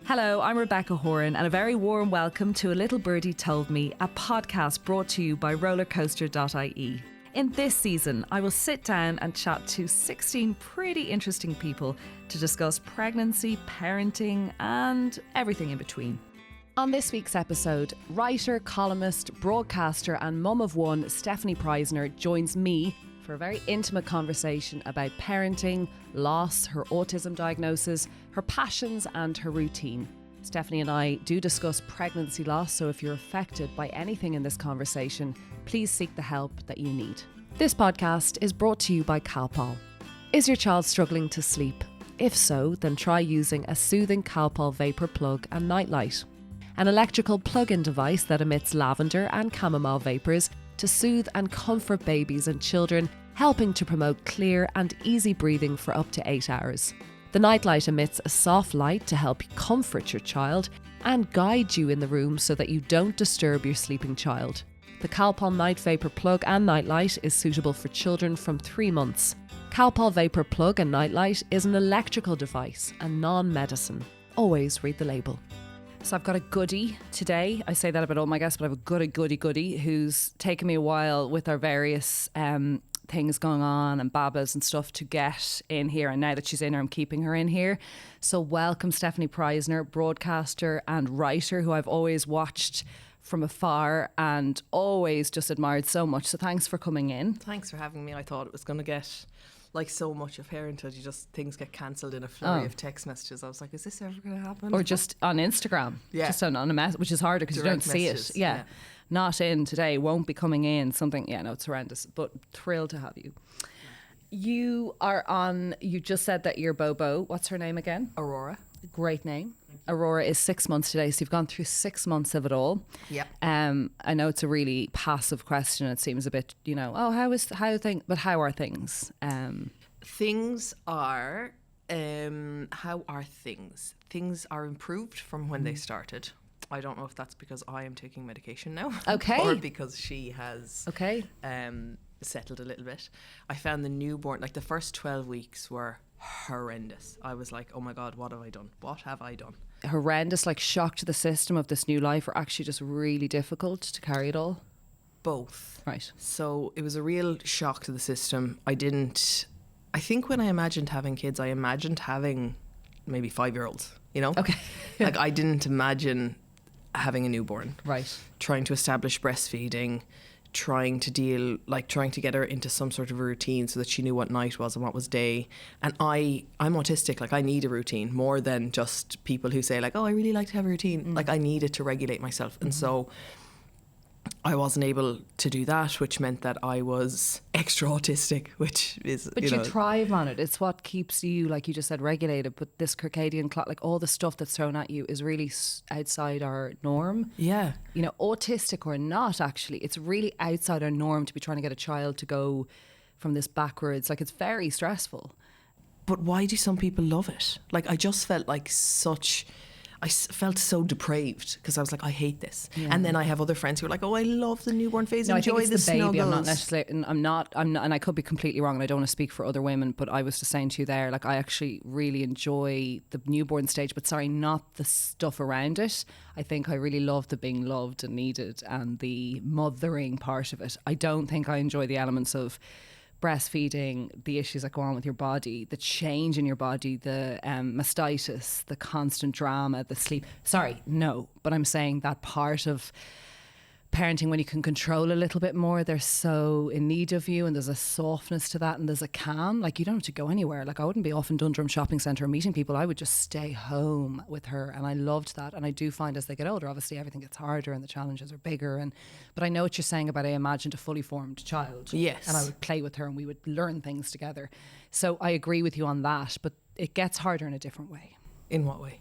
Hello, I'm Rebecca Horan, and a very warm welcome to A Little Birdie Told Me, a podcast brought to you by rollercoaster.ie. In this season, I will sit down and chat to 16 pretty interesting people to discuss pregnancy, parenting, and everything in between. On this week's episode, writer, columnist, broadcaster, and mum of one, Stefanie Preissner, joins me for a very intimate conversation about parenting, loss, her autism diagnosis, her passions and her routine. Stefanie and I do discuss pregnancy loss, so if you're affected by anything in this conversation, please seek the help that you need. This podcast is brought to you by Calpol. Is your child struggling to sleep? If so, then try using a soothing Calpol vapor plug and nightlight, an electrical plug-in device that emits lavender and chamomile vapors to soothe and comfort babies and children, helping to promote clear and easy breathing for up to 8 hours. The nightlight emits a soft light to help you comfort your child and guide you in the room so that you don't disturb your sleeping child. The Calpol Night Vapor Plug and Nightlight is suitable for children from 3 months. Calpol Vapor Plug and Nightlight is an electrical device and non-medicine. Always read the label. So I've got a goodie today. I say that about all my guests, but I have a goodie who's taken me a while with our various things going on and babas and stuff to get in here. And now that she's in here, I'm keeping her in here. So welcome Stefanie Preissner, broadcaster and writer who I've always watched from afar and always just admired so much. So thanks for coming in. Thanks for having me. I thought it was going to get like so much of parenthood, things get cancelled in a flurry of text messages. I was like, is this ever going to happen? Or just on Instagram, just on a mess, which is harder because you don't see it. Yeah. Not in today, won't be coming in, something, it's horrendous, but thrilled to have you. You just said that you're Bobo. What's her name again? Aurora. Great name. Aurora is 6 months today, so you've gone through 6 months of it all. Yep. I know it's a really passive question. It seems a bit, how are things? Things are, how are things? Things are improved from when they started. I don't know if that's because I am taking medication now. Okay. Or because she has settled a little bit. I found the newborn, like the first 12 weeks were horrendous. I was like, oh my God, what have I done? What have I done? Horrendous, like shock to the system of this new life, or actually just really difficult to carry it all? Both. Right. So it was a real shock to the system. I think when I imagined having kids, I imagined having maybe 5-year-olds, Okay. Like I didn't imagine having a newborn. Right. Trying to establish breastfeeding, trying to get her into some sort of a routine so that she knew what night was and what was day. And I'm autistic, like I need a routine more than just people who say like, oh, I really like to have a routine. Like I needed to regulate myself. And so I wasn't able to do that, which meant that I was extra autistic, which is, But you thrive on it. It's what keeps you, like you just said, regulated. But this circadian clock, like all the stuff that's thrown at you is really outside our norm. Yeah. Autistic or not, actually, it's really outside our norm to be trying to get a child to go from this backwards. Like it's very stressful. But why do some people love it? Like I just felt like I felt so depraved because I was like, I hate this. Yeah. And then I have other friends who are like, oh, I love the newborn phase. No, enjoy I think it's the baby. snuggles. I'm not necessarily, I'm not, and I could be completely wrong and I don't want to speak for other women, but I was just saying to you there, like I actually really enjoy the newborn stage, but not the stuff around it. I think I really love the being loved and needed and the mothering part of it. I don't think I enjoy the elements of breastfeeding, the issues that go on with your body, the change in your body, the mastitis, the constant drama, the sleep. But I'm saying that part of parenting when you can control a little bit more, they're so in need of you and there's a softness to that and there's a calm. Like you don't have to go anywhere. Like I wouldn't be off in Dundrum shopping centre meeting people. I would just stay home with her and I loved that. And I do find as they get older, obviously everything gets harder and the challenges are bigger. But I know what you're saying about I imagined a fully formed child. Yes. And I would play with her and we would learn things together. So I agree with you on that, but it gets harder in a different way. In what way?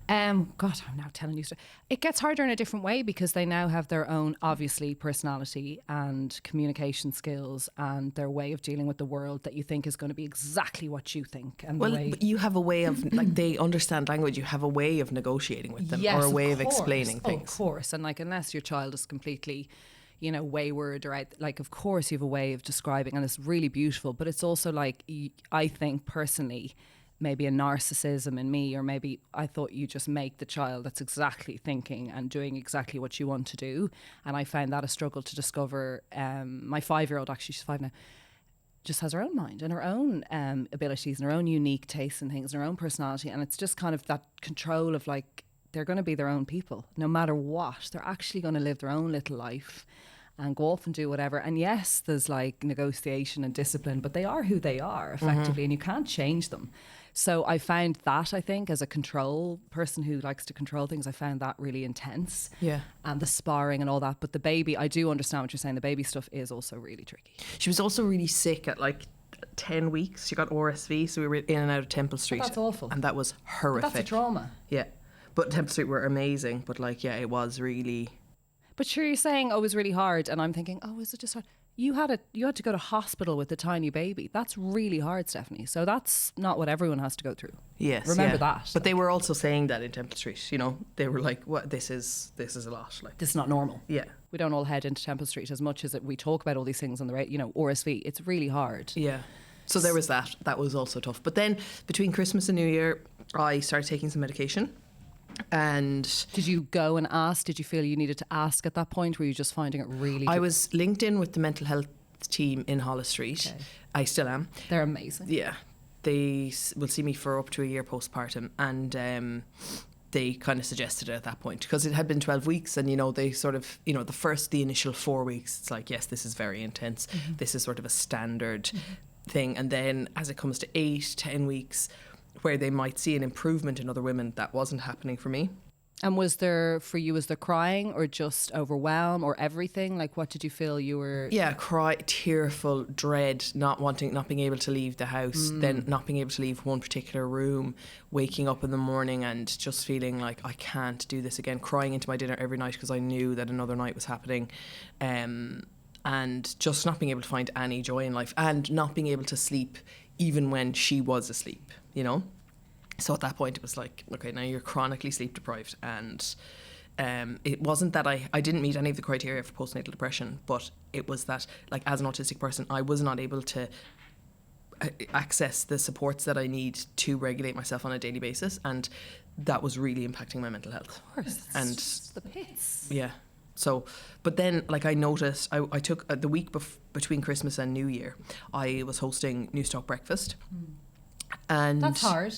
God, I'm now telling you stuff. It gets harder in a different way because they now have their own, obviously, personality and communication skills and their way of dealing with the world that you think is going to be exactly what you think. And but you have a way of, like, they understand language. You have a way of negotiating with them, or a way of explaining things. Of course, and like unless your child is completely, wayward or like, of course you have a way of describing, and it's really beautiful. But it's also like, I think personally, maybe a narcissism in me, or maybe I thought you just make the child that's exactly thinking and doing exactly what you want to do. And I found that a struggle to discover. My 5-year-old, actually, she's 5 now, just has her own mind and her own abilities and her own unique tastes and things and her own personality. And it's just kind of that control of like, they're going to be their own people no matter what. They're actually going to live their own little life and go off and do whatever. And yes, there's like negotiation and discipline, but they are who they are effectively, and you can't change them. So I found that, I think, as a control person who likes to control things, I found that really intense. Yeah. And the sparring and all that. But the baby, I do understand what you're saying. The baby stuff is also really tricky. She was also really sick at like 10 weeks. She got RSV, so we were in and out of Temple Street. That's awful. And that was horrific. But that's a trauma. Yeah. But Temple Street were amazing. But like, yeah, it was really... But sure, you're saying, oh, it was really hard. And I'm thinking, oh, is it just hard? You had to go to hospital with a tiny baby. That's really hard, Stefanie. So that's not what everyone has to go through. Yes, remember that. But they were also saying that in Temple Street. You know, they were like, "What? This is a lot. Like, this is not normal." Yeah, we don't all head into Temple Street as much as we talk about all these things on the radio. You know, RSV. It's really hard. Yeah. So there was that. That was also tough. But then between Christmas and New Year, I started taking some medication. And did you go and ask? Did you feel you needed to ask at that point? Were you just finding it really... I was linked in with the mental health team in Hollis Street. Okay. I still am. They're amazing. Yeah. They will see me for up to a year postpartum, and they kind of suggested it at that point because it had been 12 weeks, and you know, they sort of, you know, the initial 4 weeks, it's like, yes, this is very intense. This is sort of a standard thing. And then as it comes to 8-10 weeks, where they might see an improvement in other women, that wasn't happening for me. And was there crying or just overwhelm or everything? Like, what did you feel you were... Yeah, cry, tearful, dread, not being able to leave the house, then not being able to leave one particular room, waking up in the morning and just feeling like I can't do this again, crying into my dinner every night because I knew that another night was happening, and just not being able to find any joy in life and not being able to sleep even when she was asleep, you know? So at that point it was like, okay, now you're chronically sleep deprived. And it wasn't that I didn't meet any of the criteria for postnatal depression, but it was that, like, as an autistic person, I was not able to access the supports that I need to regulate myself on a daily basis, and that was really impacting my mental health. Of course, and just the pits. Yeah. So, but then, like, I noticed, I took the week between Christmas and New Year, I was hosting Newstalk Breakfast. And that's hard.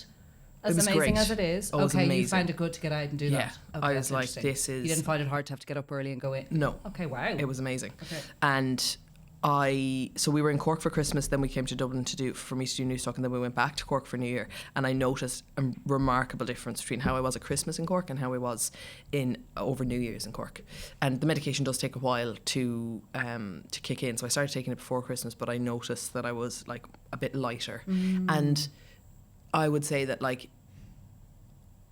As amazing great. As it is. Oh, it was Okay, amazing. you found it good to get out and do that. Okay, I was like, this is... You didn't find it hard to have to get up early and go in? No. Okay, wow. It was amazing. Okay. And so we were in Cork for Christmas, then we came to Dublin for me to do Newstalk, and then we went back to Cork for New Year. And I noticed a remarkable difference between how I was at Christmas in Cork and how I was over New Year's in Cork. And the medication does take a while to kick in. So I started taking it before Christmas, but I noticed that I was like a bit lighter. And I would say that, like,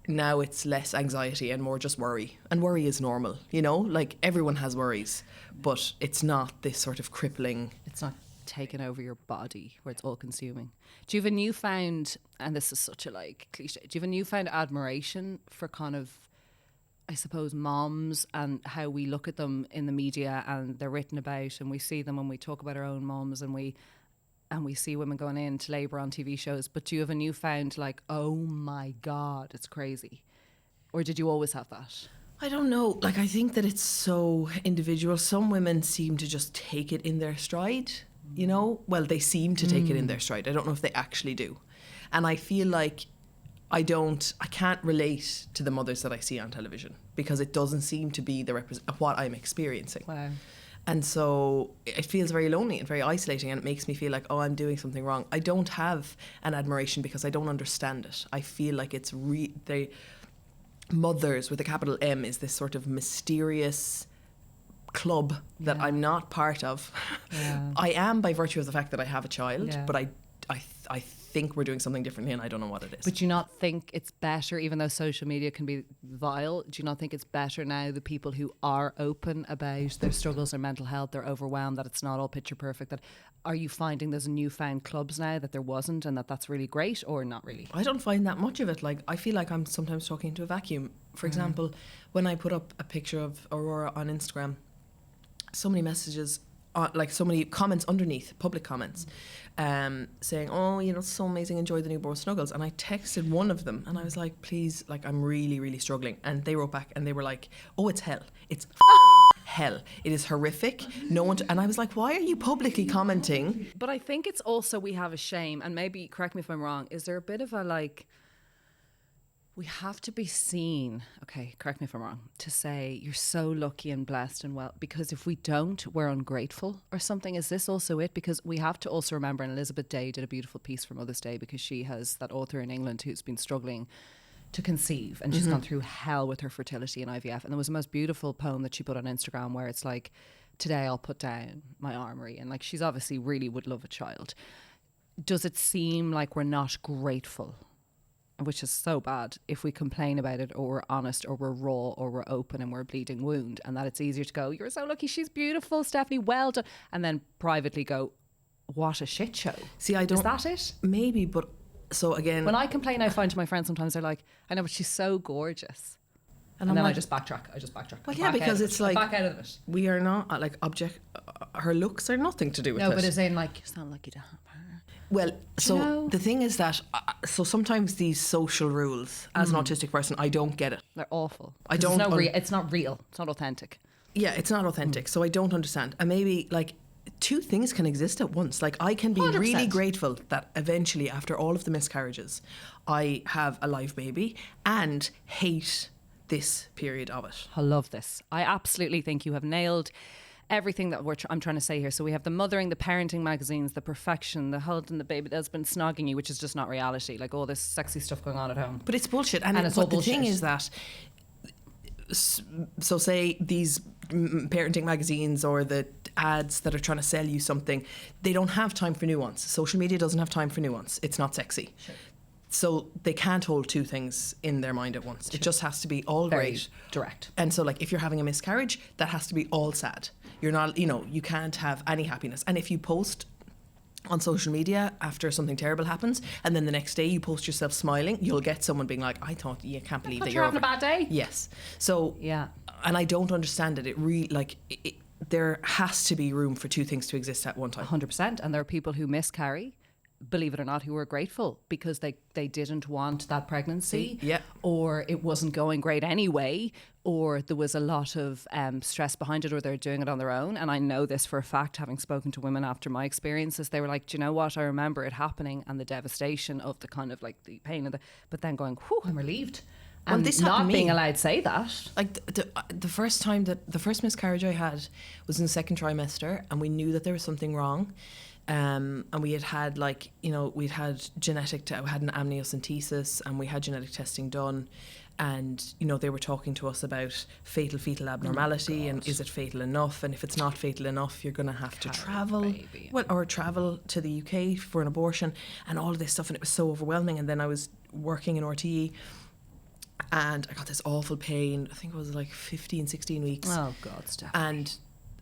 now it's less anxiety and more just worry. And worry is normal, you know? Like, everyone has worries, but it's not this sort of crippling... It's not taking over your body where it's all consuming. Do you have a newfound, and this is such a, like, cliche, do you have a newfound admiration for kind of, I suppose, moms and how we look at them in the media and they're written about and we see them when we talk about our own moms and we see women going into labour on TV shows, but do you have a newfound, like, oh my God, it's crazy? Or did you always have that? I don't know. Like, I think that it's so individual. Some women seem to just take it in their stride, you know? Well, they seem to take it in their stride. I don't know if they actually do. And I feel like I can't relate to the mothers that I see on television because it doesn't seem to be what I'm experiencing. Wow. And so it feels very lonely and very isolating, and it makes me feel like, oh, I'm doing something wrong. I don't have an admiration because I don't understand it. I feel like it's mothers with a capital M is this sort of mysterious club that I'm not part of. Yeah. I am by virtue of the fact that I have a child, but I think we're doing something differently and I don't know what it is. But do you not think it's better, even though social media can be vile, do you not think it's better now, the people who are open about their struggles, their mental health, they're overwhelmed, that it's not all picture perfect, that are you finding there's newfound clubs now that there wasn't and that's really great, or not really? I don't find that much of it. Like, I feel like I'm sometimes talking to a vacuum. For example, when I put up a picture of Aurora on Instagram, so many messages like so many comments underneath, public comments, saying, oh, you know, it's so amazing, enjoy the newborn snuggles. And I texted one of them and I was like, please, like, I'm really, really struggling. And they wrote back and they were like, oh, it's hell. It's hell. It is horrific. No one. And I was like, why are you publicly commenting? But I think it's also, we have a shame, and maybe correct me if I'm wrong, is there a bit of a like, we have to be seen, okay, correct me if I'm wrong, to say you're so lucky and blessed and well, because if we don't, we're ungrateful or something. Is this also it? Because we have to also remember, and Elizabeth Day did a beautiful piece for Mother's Day, because she has that author in England who's been struggling to conceive, and she's gone through hell with her fertility and IVF. And there was the most beautiful poem that she put on Instagram where it's like, today I'll put down my armory. And like, she's obviously really would love a child. Does it seem like we're not grateful, which is so bad, if we complain about it, or we're honest, or we're raw, or we're open and we're a bleeding wound, and that it's easier to go, you're so lucky, she's beautiful, Stefanie, well done, and then privately go, what a shit show. See, I don't. Is that it? Maybe, but so again, when I complain, I find to my friends sometimes they're like, I know, but she's so gorgeous. And then like, I just backtrack. Well, yeah, because it's like, back out of it. We are not like object. Her looks are nothing to do with it. No, but it's in like, it's not lucky to have her. Well, so the thing is that, so sometimes these social rules, as an autistic person, I don't get it. They're awful. I don't. It's not real. It's not authentic. Yeah, it's not authentic. So I don't understand. And maybe like two things can exist at once. Like I can be 100%. really grateful that eventually, after all of the miscarriages, I have a live baby, and hate this period of it. I love this. I absolutely think you have nailed everything that I'm trying to say here. So we have the mothering, the parenting magazines, the perfection, the holding the baby, the husband snogging you, which is just not reality. Like all this sexy stuff going on at home. But it's bullshit. And it's all the bullshit. thing is that, so say these parenting magazines or the ads that are trying to sell you something, they don't have time for nuance. Social media doesn't have time for nuance. It's not sexy. Sure. So they can't hold two things in their mind at once. Sure. It just has to be all very great. Direct. And so like if you're having a miscarriage, that has to be all sad. You're not, you know, you can't have any happiness. And if you post on social media after something terrible happens, and then the next day you post yourself smiling, you'll get someone being like, I thought, you can't believe that you're having over. a bad day. Yes. So, yeah. And I don't understand it. It really, like, there has to be room for two things to exist at one time. 100%. And there are people who miscarry, believe it or not, who are grateful because they didn't want that pregnancy. Yeah. Or it wasn't going great anyway, or there was a lot of stress behind it, or they're doing it on their own. And I know this for a fact, having spoken to women after my experiences. They were like, do you know what? I remember it happening and the devastation of the kind of like the pain of but then going, whew, I'm relieved. And this not being allowed to say that. Like the first miscarriage I had was in the second trimester, and we knew that there was something wrong. And we had like, you know, we had an amniocentesis, and we had genetic testing done. And, you know, they were talking to us about fetal abnormality, and is it fatal enough? And if it's not fatal enough, you're going to have to travel, travel to the UK for an abortion and all of this stuff. And it was so overwhelming. And then I was working in RTE, and I got this awful pain. I think it was like 15, 16 weeks. Oh, God, Steph. And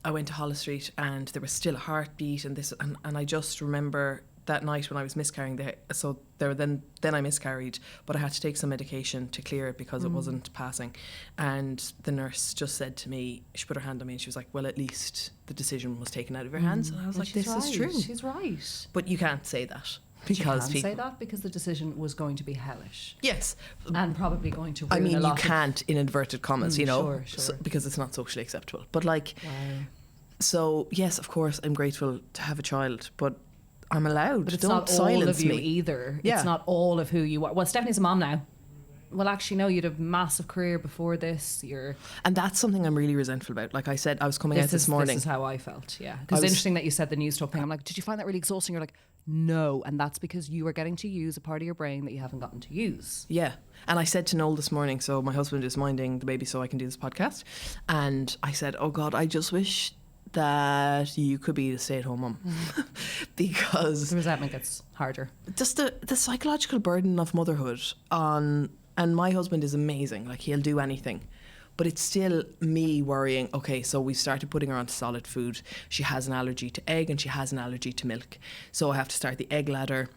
I went to Holles Street, and there was still a heartbeat, and I just remember that night when I was miscarrying. Then I miscarried, but I had to take some medication to clear it because it wasn't passing. And the nurse just said to me, she put her hand on me and she was like, well, at least the decision was taken out of your hands. And I was like, this is true. She's right. But you can't say that. Because you can't say that because the decision was going to be hellish. Yes. And probably going to ruin a lot. You can't, in inverted commas, you know, sure. because it's not socially acceptable. But like, wow. So yes, of course, I'm grateful to have a child, but I'm allowed. But it's Don't not silence all of you me. either. Yeah. It's not all of who you are. Well, Stefanie's a mom now. Well, actually, no, you had a massive career before this. And that's something I'm really resentful about. Like I said, I was coming out this morning. This is how I felt, yeah. Because it's interesting that you said the news talk thing. I'm like, did you find that really exhausting? You're like, no. And that's because you are getting to use a part of your brain that you haven't gotten to use. Yeah. And I said to Noel this morning, so my husband is minding the baby so I can do this podcast. And I said, oh God, I just wish that you could be the stay-at-home mum. Because the resentment gets harder. Just the psychological burden of motherhood on... And my husband is amazing. Like, he'll do anything. But it's still me worrying, okay, so we started putting her on solid food. She has an allergy to egg and she has an allergy to milk. So I have to start the egg ladder.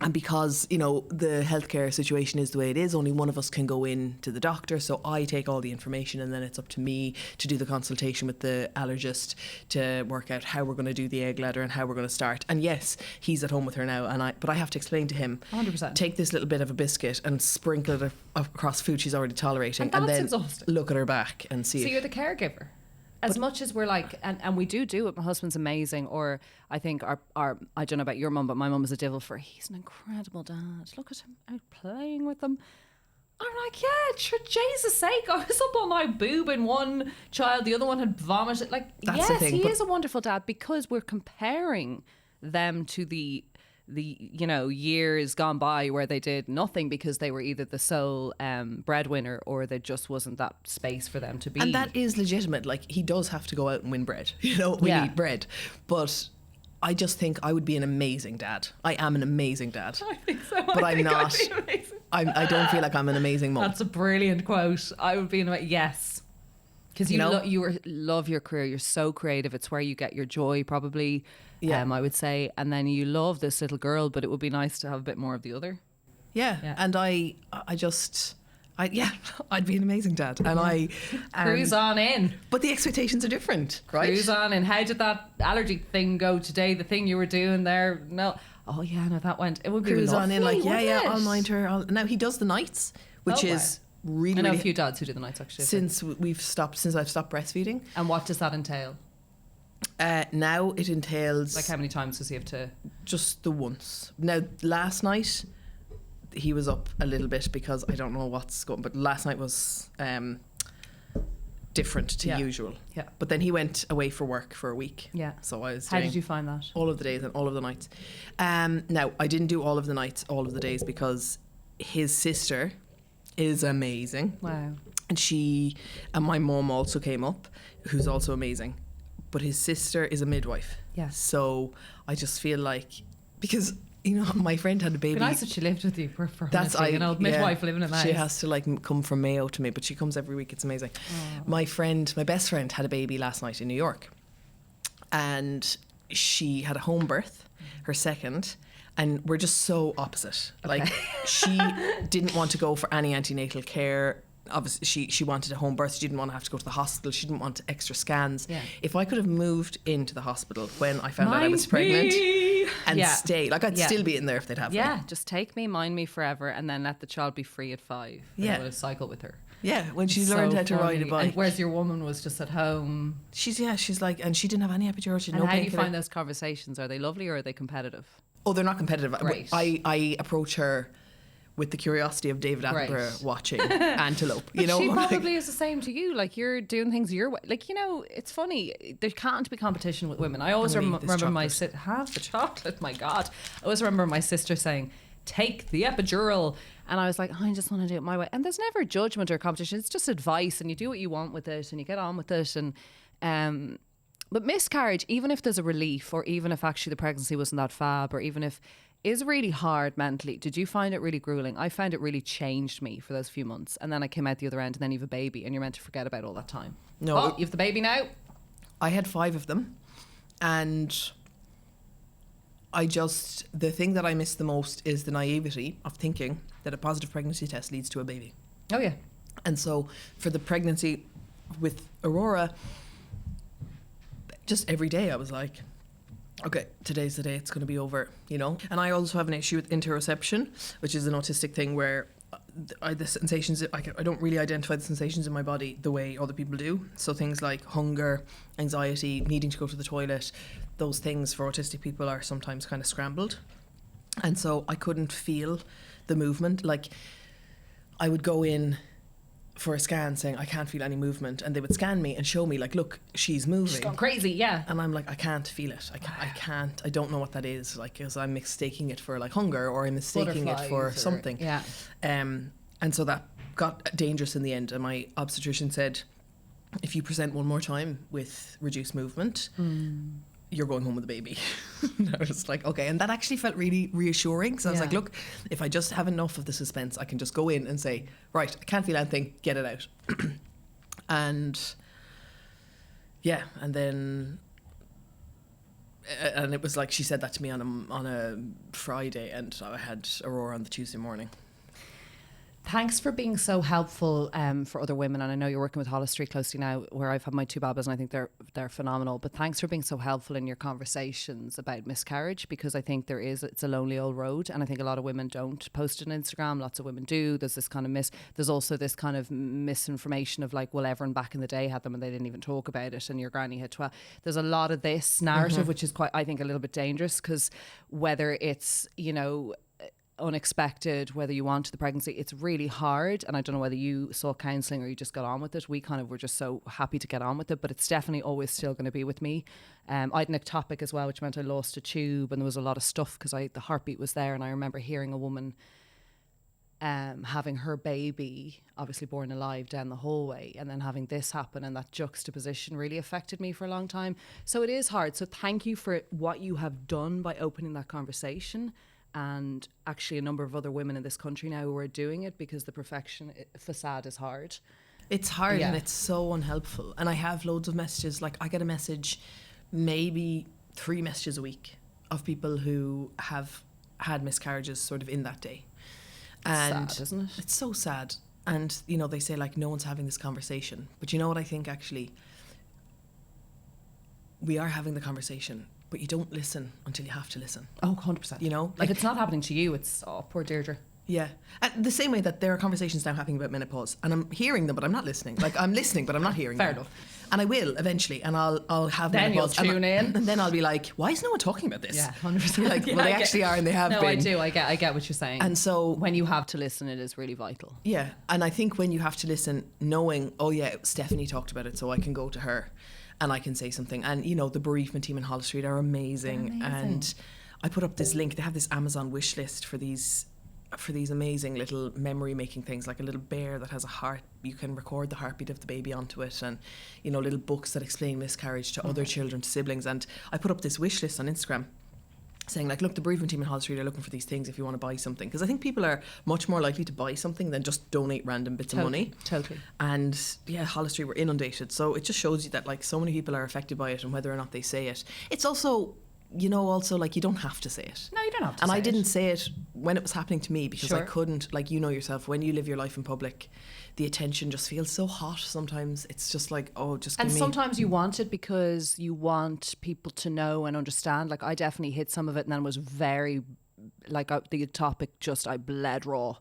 And because, you know, the healthcare situation is the way it is, only one of us can go in to the doctor. So I take all the information, and then it's up to me to do the consultation with the allergist to work out how we're going to do the egg ladder and how we're going to start. And yes, he's at home with her now, but I have to explain to him, 100%. Take this little bit of a biscuit and sprinkle it across food she's already tolerating, and then exhausting. Look at her back and see. So you're the caregiver. As much as we're like, and we do it, my husband's amazing, or I think our I don't know about your mum, but my mum is a devil for, he's an incredible dad. Look at him out playing with them. I'm like, yeah, for Jesus sake, I was up all night boobing one child, the other one had vomited. Like, That's yes, the thing, he is a wonderful dad, because we're comparing them to the you know, years gone by where they did nothing because they were either the sole breadwinner, or there just wasn't that space for them to be. And that is legitimate. Like, he does have to go out and win bread. You know, we need bread. But I just think I would be an amazing dad. I am an amazing dad. I think so. But I'm not. I don't feel like I'm an amazing mum. That's a brilliant quote. I would be yes. Because you love your career. You're so creative. It's where you get your joy, probably. Yeah, I would say. And then you love this little girl, but it would be nice to have a bit more of the other. Yeah. And I'd be an amazing dad. And cruise on in. But the expectations are different, right? Cruise on in. How did that allergy thing go today? The thing you were doing there? No. Oh yeah, no, that went. It would be cruise lovely, on in, like, I'll mind her. Now he does the nights, which is really. I know a few dads who do the nights actually. Since I've stopped breastfeeding. And what does that entail? Now it entails, like, how many times does he have to? Just the once. Now last night he was up a little bit because I don't know what's going, but last night was different to usual. Yeah. But then he went away for work for a week. Yeah. So I was How did you find that? All of the days and all of the nights. Now I didn't do all of the nights, all of the days, because his sister is amazing. Wow. And my mom also came up, who's also amazing. But his sister is a midwife. Yeah. So I just feel like, because, you know, my friend had a baby. It'd be nice if she lived with you for an old midwife living in the house. She has to like come from Mayo to me, but she comes every week. It's amazing. Oh. My best friend had a baby last night in New York, and she had a home birth, her second, and we're just so opposite. Okay. Like, she didn't want to go for any antenatal care. Obviously, she wanted a home birth. She didn't want to have to go to the hospital. She didn't want extra scans. Yeah. If I could have moved into the hospital when I found out I was pregnant and stay, like, I'd still be in there if they'd have me. Yeah, just take me, mind me forever, and then let the child be free at 5. Yeah, I would have cycled with her. Yeah, when she learned how to ride a bike. And whereas your woman was just at home. She's like, and she didn't have any epidural. She had and no how do you find those conversations? Are they lovely or are they competitive? Oh, they're not competitive. Right. I approach her with the curiosity of David Attenborough watching Antelope. You know, she probably is the same to you. Like, you're doing things your way. Like, you know, it's funny. There can't be competition with women. I always remember have the chocolate. My God, I always remember my sister saying, "Take the epidural," and I was like, I just want to do it my way. And there's never judgment or competition. It's just advice, and you do what you want with it, and you get on with it. And but miscarriage, even if there's a relief, or even if actually the pregnancy wasn't that fab, or even if is really hard mentally. Did you find it really grueling? I found it really changed me for those few months. And then I came out the other end, and then you have a baby and you're meant to forget about all that time. No. You have the baby now? I had 5 of them. And the thing that I miss the most is the naivety of thinking that a positive pregnancy test leads to a baby. Oh, yeah. And so for the pregnancy with Aurora, just every day I was like, okay, today's the day it's going to be over, you know. And I also have an issue with interoception, which is an autistic thing where the sensations, I don't really identify the sensations in my body the way other people do. So things like hunger, anxiety, needing to go to the toilet, those things for autistic people are sometimes kind of scrambled. And so I couldn't feel the movement. Like, I would go in for a scan saying I can't feel any movement, and they would scan me and show me, like, look, she's moving. She's gone crazy, yeah. And I'm like, I can't feel it. I don't know what that is. Like, because I'm mistaking it for like hunger, or I'm mistaking it for something. Yeah. And so that got dangerous in the end. And my obstetrician said, if you present one more time with reduced movement, you're going home with a baby. And I was like, okay. And that actually felt really reassuring. So I was like, look, if I just have enough of the suspense, I can just go in and say, right, I can't feel anything, get it out. And yeah, and then and it was like she said that to me on a Friday, and I had Aurora on the Tuesday morning. Thanks for being so helpful for other women. And I know you're working with Hollis Street closely now, where I've had my 2 babas, and I think they're phenomenal. But thanks for being so helpful in your conversations about miscarriage, because I think it's a lonely old road, and I think a lot of women don't post it on Instagram. Lots of women do. There's this kind of there's also this kind of misinformation of like, well, everyone back in the day had them and they didn't even talk about it, and your granny had 12. There's a lot of this narrative, which is quite, I think, a little bit dangerous, because whether it's, you know, unexpected, whether you want the pregnancy, it's really hard. And I don't know whether you saw counselling or you just got on with it. We kind of were just so happy to get on with it, but it's definitely always still going to be with me. I had an ectopic as well, which meant I lost a tube, and there was a lot of stuff because the heartbeat was there. And I remember hearing a woman having her baby obviously born alive down the hallway, and then having this happen, and that juxtaposition really affected me for a long time. So it is hard. So thank you for what you have done by opening that conversation. And actually a number of other women in this country now who are doing it, because the perfection facade is hard. It's hard, and it's so unhelpful. And I have loads of messages. Like, I get a message, maybe 3 messages a week, of people who have had miscarriages sort of in that day. And sad, isn't it? It's so sad. And, you know, they say like, no one's having this conversation. But you know what I think, actually? We are having the conversation, but you don't listen until you have to listen. Oh, 100%. You know? Like, if it's not happening to you, it's, oh, poor Deirdre. Yeah. And the same way that there are conversations now happening about menopause, and I'm hearing them, but I'm not listening. Like, I'm listening, but I'm not hearing them. Fair enough. And I will eventually, and I'll have then menopause. You'll tune in. And then I'll be like, why is no one talking about this? Yeah, 100%. Like, well, they actually are, and they have been. No, I do. I get what you're saying. And so, when you have to listen, it is really vital. Yeah. And I think when you have to listen, knowing, oh yeah, Stefanie talked about it, so I can go to her and I can say something. And, you know, the bereavement team in Hollis Street are amazing. And I put up this link. They have this Amazon wish list for these amazing little memory making things, like a little bear that has a heart. You can record the heartbeat of the baby onto it, and, you know, little books that explain miscarriage to other children, to siblings. And I put up this wish list on Instagram saying, like, look, the bereavement team in Hollis Street are looking for these things if you want to buy something, because I think people are much more likely to buy something than just donate random bits of money. Totally. And yeah, Hollis Street were inundated, so it just shows you that, like, so many people are affected by it, and whether or not they say it, it's also, you know, also, like, you don't have to say it. No, you don't have to. And I didn't say it when it was happening to me, because I Sure. couldn't, like, you know yourself, when you live your life in public, the attention just feels so hot sometimes. It's just like, oh, just give And me. sometimes you want it because you want people to know and understand. Like, I definitely hit some of it and then was very, like, the topic just, I bled raw.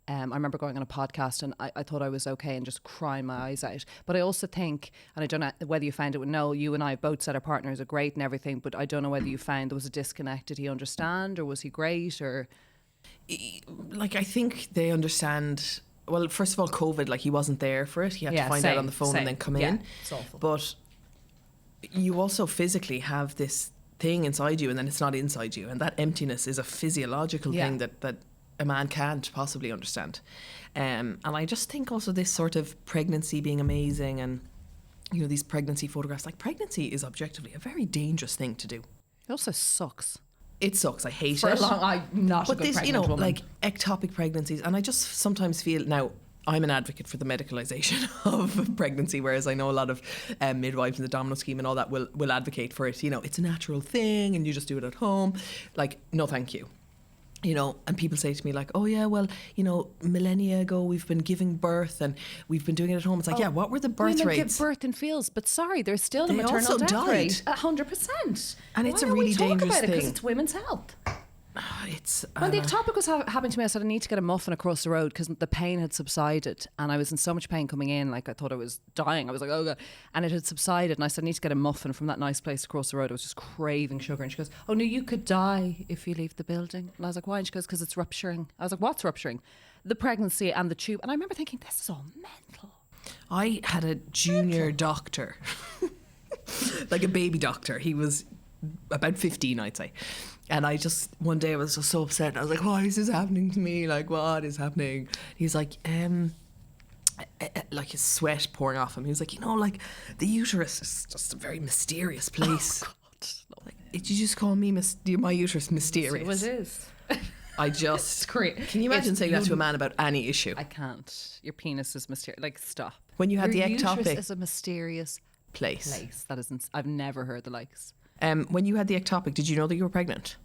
I remember going on a podcast and I thought I was okay and just crying my eyes out. But I also think, and I don't know whether you found it with Noel, you and I both said our partners are great and everything, but I don't know whether you found there was a disconnect. Did he understand, or was he great, or? Like, I think they understand. Well, first of all, COVID, like, he wasn't there for it. He had to find out on the phone and then come in. It's awful. But you also physically have this thing inside you, and then it's not inside you. And that emptiness is a physiological thing that a man can't possibly understand. And I just think also this sort of pregnancy being amazing, and, you know, these pregnancy photographs, like, pregnancy is objectively a very dangerous thing to do. It also sucks. It sucks. I hate For it. I'm not But a good this, pregnant you know, woman. like ectopic pregnancies, and I just sometimes feel, now, I'm an advocate for the medicalisation of pregnancy, whereas I know a lot of midwives in the Domino scheme and all that will advocate for it. You know, it's a natural thing and you just do it at home. Like, no, thank you. You know, and people say to me, like, oh yeah, well, you know, millennia ago we've been giving birth and we've been doing it at home. It's like, yeah, what were the birth women rates? give birth in fields, but sorry, there's still a They maternal also death died. rate. 100%. And it's a Why don't really we talk dangerous about it? Because thing. it's women's health. It's When the ectopic was happening to me, I said I need to get a muffin across the road because the pain had subsided and I was in so much pain coming in, like I thought I was dying. I was like, oh God. And it had subsided and I said I need to get a muffin from that nice place across the road. I was just craving sugar, and she goes, oh no, you could die if you leave the building. And I was like, why? And she goes, because it's rupturing. I was like, what's rupturing? The pregnancy and the tube. And I remember thinking, this is all mental. I had a junior doctor, like a baby doctor. He was about 15, I'd say. And I just, one day I was just so upset. I was like, why is this happening to me? Like, what is happening? He's like, like his sweat pouring off him. He was like, you know, like, the uterus is just a very mysterious place. Oh God. Like, did you just call me my uterus mysterious? Well, it is. I just, It's great. Can you imagine saying that to a man about any issue? I can't. Your penis is mysterious. Like, stop. When you had Your the ectopic uterus is a mysterious place. place. That isn't. I've never heard the likes. When you had the ectopic, did you know that you were pregnant?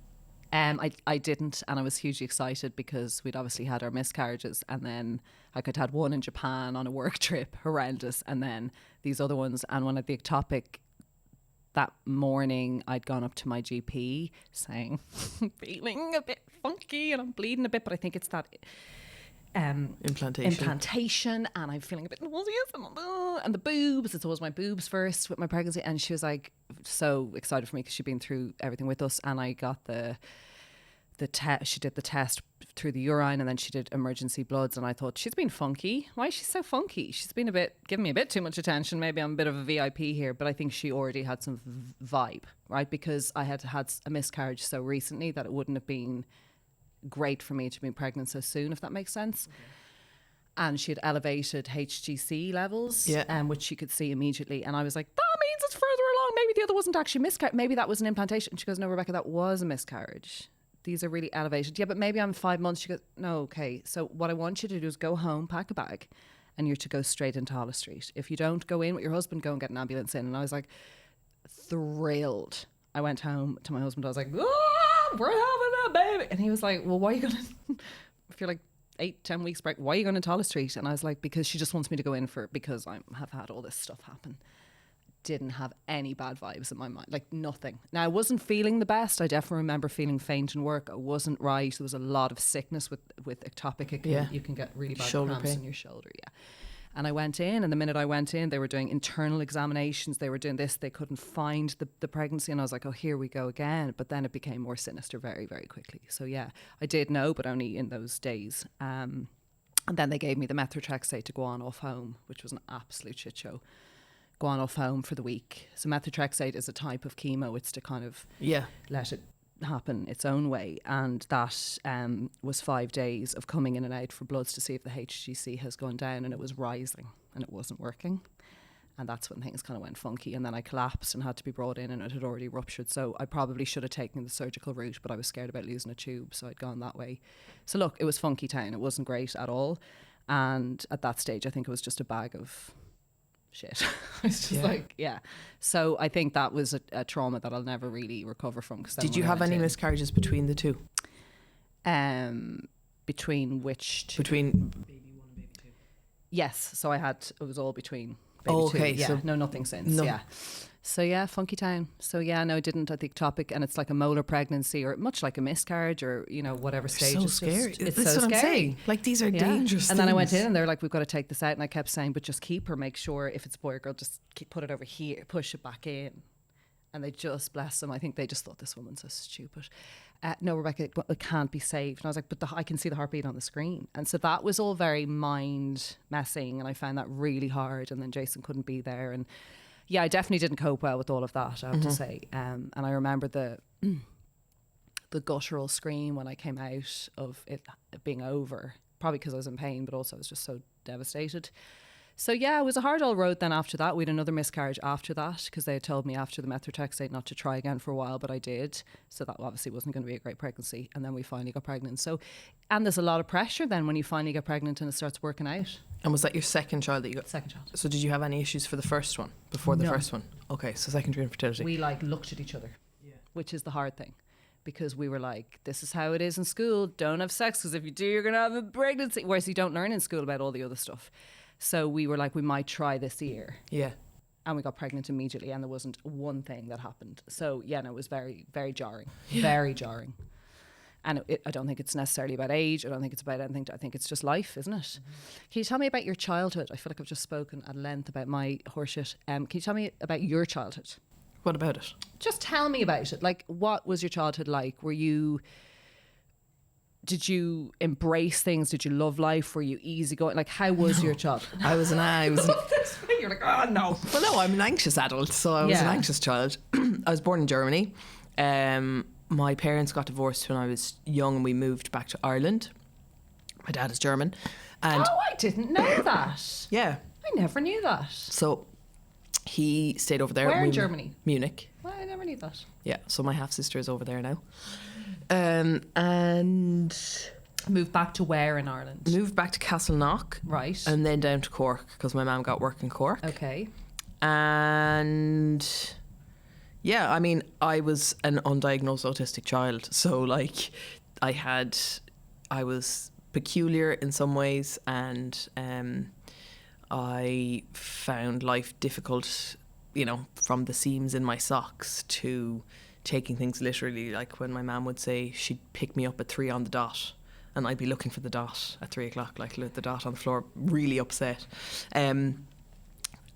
I didn't, and I was hugely excited because we'd obviously had our miscarriages, and then like I'd had one in Japan on a work trip, horrendous, and then these other ones. And when I had the ectopic that morning, I'd gone up to my GP saying, I'm feeling a bit funky and I'm bleeding a bit, but I think it's that implantation, and I'm feeling a bit nauseous and the boobs. It's always my boobs first with my pregnancy. And she was like so excited for me because she'd been through everything with us, and I got the test. She did the test through the urine, and then she did emergency bloods, and I thought, she's been funky. Why is she so funky? She's been giving me a bit too much attention. Maybe I'm a bit of a VIP here, but I think she already had some vibe, right? Because I had a miscarriage so recently that it wouldn't have been great for me to be pregnant so soon, if that makes sense. Okay. And she had elevated HGC levels, which she could see immediately. And I was like, that means it's further along. Maybe the other wasn't actually miscarriage. Maybe that was an implantation. She goes, no, Rebecca, that was a miscarriage. These are really elevated. Yeah, but maybe I'm 5 months. She goes, no, okay. So what I want you to do is go home, pack a bag, and you're to go straight into Hollis Street. If you don't go in with your husband, go and get an ambulance in. And I was like, thrilled. I went home to my husband. I was like, oh, we're having a baby. And he was like, well, why are you going to, if you're like 8-10 weeks pregnant, why are you going into Hollis Street? And I was like, because she just wants me to go in because I have had all this stuff happen. Didn't have any bad vibes in my mind, like nothing. Now, I wasn't feeling the best. I definitely remember feeling faint in work. I wasn't right. There was a lot of sickness with ectopic. You can get really bad shoulder cramps pain in your shoulder. Yeah. And I went in, and the minute I went in, they were doing internal examinations. They were doing this. They couldn't find the pregnancy. And I was like, oh, here we go again. But then it became more sinister very, very quickly. So yeah, I did know, but only in those days. And then they gave me the methotrexate to go on off home, which was an absolute shit show. Go on off home for the week. So methotrexate is a type of chemo. It's to kind of let it happen its own way. And that was 5 days of coming in and out for bloods to see if the HGC has gone down, and it was rising and it wasn't working. And that's when things kind of went funky. And then I collapsed and had to be brought in, and it had already ruptured. So I probably should have taken the surgical route, but I was scared about losing a tube. So I'd gone that way. So look, it was funky town. It wasn't great at all. And at that stage, I think it was just a bag of shit. It's just so I think that was a trauma that I'll never really recover from. Did you have any miscarriages between the two? Between which two? Between baby 1 and baby 2. Yes, so it was all between baby 2. Yeah, so no, nothing since. No. Yeah. So yeah, funky town. So yeah, no, I didn't. I think ectopic, and it's like a molar pregnancy, or much like a miscarriage, or whatever stage. So it's scary. It's That's so what scary. I'm saying. Like, these are dangerous. And then I went in, and they're like, we've got to take this out, and I kept saying, but just keep her. Make sure if it's boy or girl, just put it over here, push it back in. And they just, bless them, I think they just thought, this woman's so stupid. No, Rebecca, it can't be saved. And I was like, but I can see the heartbeat on the screen. And so that was all very mind messing, and I found that really hard. And then Jason couldn't be there, and yeah, I definitely didn't cope well with all of that, I have to say. And I remember the guttural scream when I came out of it being over, probably because I was in pain, but also I was just so devastated. So yeah, it was a hard old road then after that. We had another miscarriage after that, because they had told me after the methotrexate not to try again for a while, but I did. So that obviously wasn't going to be a great pregnancy. And then we finally got pregnant. So, and there's a lot of pressure then when you finally get pregnant and it starts working out. And was that your second child that you got? Second child. So did you have any issues for the first one, before the first one? Okay, so secondary infertility. We looked at each other, which is the hard thing. Because we were like, this is how it is in school. Don't have sex, because if you do, you're going to have a pregnancy. Whereas you don't learn in school about all the other stuff. So we were like, we might try this year. Yeah. And we got pregnant immediately, and there wasn't one thing that happened. So yeah, no, it was very, very jarring. Very jarring. And I don't think it's necessarily about age. I don't think it's about anything. I think it's just life, isn't it? Can you tell me about your childhood? I feel like I've just spoken at length about my horseshit. Can you tell me about your childhood? What about it? Just tell me about it. Like, what was your childhood like? Did you embrace things? Did you love life? Were you easygoing? Like, how was your childhood? I was You're like, oh no. Well, no, I'm an anxious adult, so I was an anxious child. I was born in Germany. My parents got divorced when I was young, and we moved back to Ireland. My dad is German. And I didn't know that. Yeah. I never knew that. So he stayed over there. Where in Germany? Munich. Well, I never knew that. Yeah, so my half-sister is over there now. And moved back to where in Ireland? Moved back to Castleknock. Right. And then down to Cork, because my mum got work in Cork. Okay. And Yeah, I mean, I was an undiagnosed autistic child. So, like, I was peculiar in some ways, and I found life difficult, you know, from the seams in my socks to taking things literally. Like when my mum would say she'd pick me up at 3 on the dot, and I'd be looking for the dot at 3 o'clock, like the dot on the floor, really upset.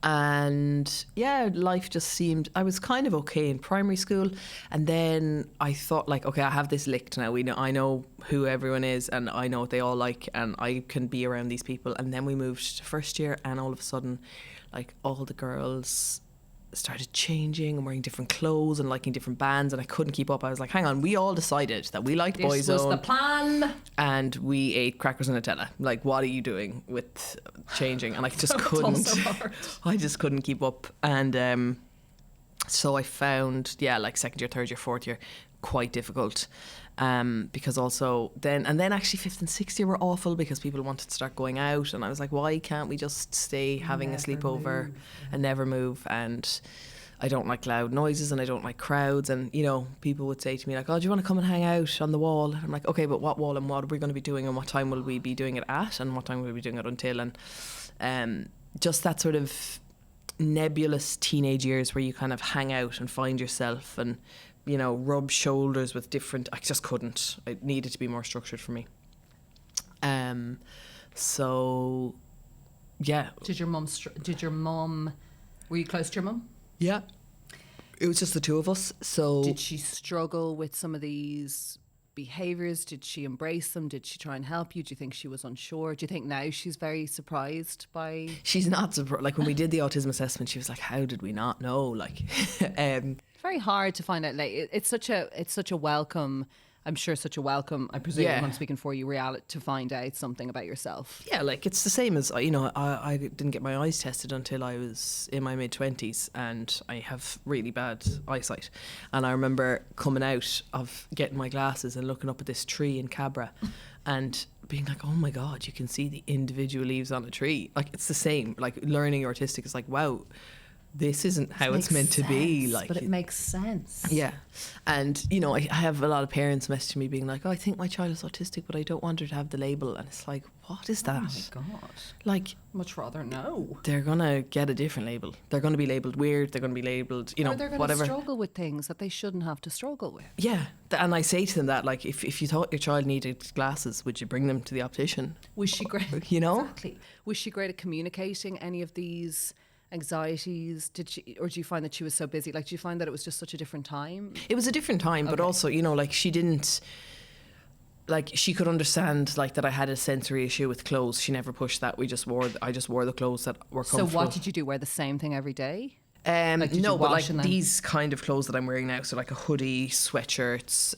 And yeah, life just seemed, I was kind of okay in primary school, and then I thought, like, okay, I have this licked now. I know who everyone is, and I know what they all like, and I can be around these people. And then we moved to first year, and all of a sudden, like, all the girls started changing and wearing different clothes and liking different bands, and I couldn't keep up. I was like, hang on, we all decided that we liked Boyzone. This was the plan. And we ate crackers and Nutella. Like, what are you doing with changing? And I just couldn't. I just couldn't keep up. And so I found, like second year, third year, fourth year, quite difficult. Because also then actually fifth and sixth year were awful because people wanted to start going out, and I was like, why can't we just stay having a sleepover and never move? And I don't like loud noises, and I don't like crowds, and you know, people would say to me like, oh, do you want to come and hang out on the wall? And I'm like, okay, but what wall, and what are we going to be doing, and what time will we be doing it at, and what time will we be doing it until? And just that sort of nebulous teenage years where you kind of hang out and find yourself and, you know, rub shoulders with different. I just couldn't. It needed to be more structured for me. So, yeah. Did your mum? Were you close to your mum? Yeah. It was just the two of us. So, did she struggle with some of these behaviours? Did she embrace them? Did she try and help you? Do you think she was unsure? Do you think now she's very surprised by? She's not surprised. Like when we did the autism assessment, she was like, "How did we not know?" Like, very hard to find out. Like it's such a welcome. I'm sure such a welcome. I presume I'm speaking for you. Reality to find out something about yourself. Yeah, like it's the same as, you know, I didn't get my eyes tested until I was in my mid-20s, and I have really bad eyesight. And I remember coming out of getting my glasses and looking up at this tree in Cabra, and being like, oh my God, you can see the individual leaves on a tree. Like it's the same. Like learning autistic is like, wow, this isn't how it's meant to be. Like, but it makes sense. Yeah. And, you know, I have a lot of parents messaging me being like, oh, I think my child is autistic, but I don't want her to have the label. And it's like, what is that? Oh my God. Like, much rather no. They're going to get a different label. They're going to be labelled weird. They're going to be labelled, you know, or they're going whatever. to struggle with things that they shouldn't have to struggle with. Yeah. And I say to them that, like, if you thought your child needed glasses, would you bring them to the optician? Was she great? You know? Exactly. Was she great at communicating any of these anxieties? Did she, or do you find that she was so busy? Like, do you find that it was just such a different time? It was a different time, but also, you know, like she didn't, like she could understand like that I had a sensory issue with clothes. She never pushed that. I just wore the clothes that were comfortable. So what did you do? Wear the same thing every day? Like, no, but like these kind of clothes that I'm wearing now, so like a hoodie, sweatshirts,